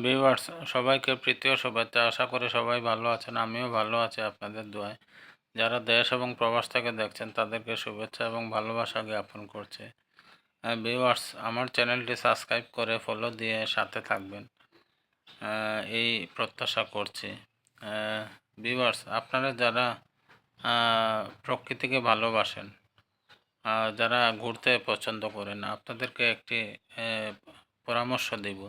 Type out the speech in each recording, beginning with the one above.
Viewers সবাইকে প্রীতি ও শুভেচ্ছা। আশা করি সবাই ভালো আছেন। আমিও ভালো আছি আপনাদের দোয়ায়। যারা দেশ এবং প্রবাস থেকে দেখছেন তাদেরকে শুভেচ্ছা এবং ভালোবাসা জ্ঞাপন করছি। ভিউয়ার্স আমার চ্যানেলটি সাবস্ক্রাইব করে ফলো দিয়ে সাথে থাকবেন, এই প্রত্যাশা করছি। ভিউয়ার্স আপনারা যারা প্রকৃতিকে ভালোবাসেন, যারা ঘুরতে পছন্দ করেন, আপনাদেরকে একটি পরামর্শ দিব।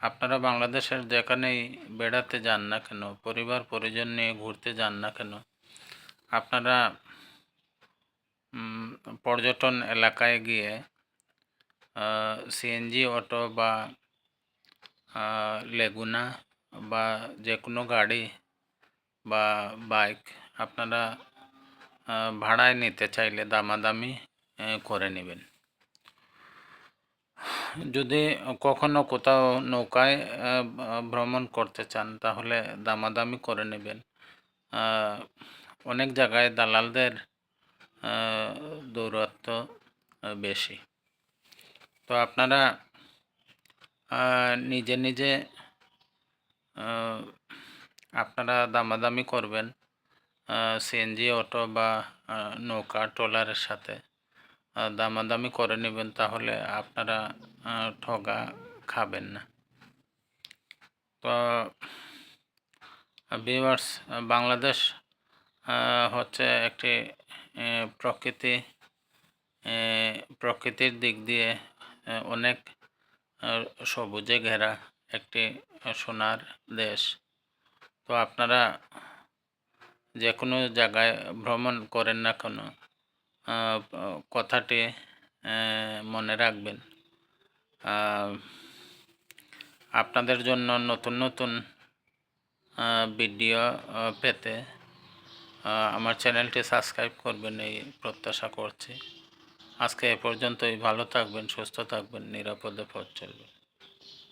আপনারা বাংলাদেশের যেখানেই বেড়াতে যান না কেন, পরিবার পরিজন নিয়ে ঘুরতে যান না কেন, আপনারা পর্যটন এলাকায় গিয়ে সিএনজি অটো বা লেগুনা বা যে কোনো গাড়ি বা বাইক আপনারা ভাড়ায় নিতে চাইলে দামাদামি করে নেবেন। যদি কখনো কোথাও নৌকায় ভ্রমণ করতে চান তাহলে দামাদামি করে নেবেন। অনেক জায়গায় দালালদের দৌরাত্ম্য বেশি। তো আপনারা নিজে নিজে আপনারা দামাদামি করবেন সিএনজি অটো বা নৌকা ট্রলারের সাথে দামাদামি করে নেবেন, তাহলে আপনারা ঠগা খাবেন না। তো ভিউয়ার্স বাংলাদেশ হচ্ছে একটি প্রকৃতির দিক দিয়ে অনেক সবুজে ঘেরা একটি সোনার দেশ। তো আপনারা যে কোনো জায়গায় ভ্রমণ করেন না কেন কথাটি মনে রাখবেন। আপনাদের জন্য নতুন নতুন ভিডিও পেতে আমার চ্যানেলটি সাবস্ক্রাইব করবেন এই প্রত্যাশা করছি। আজকে এ পর্যন্তই। ভালো থাকবেন, সুস্থ থাকবেন, নিরাপদে পথ চলবেন।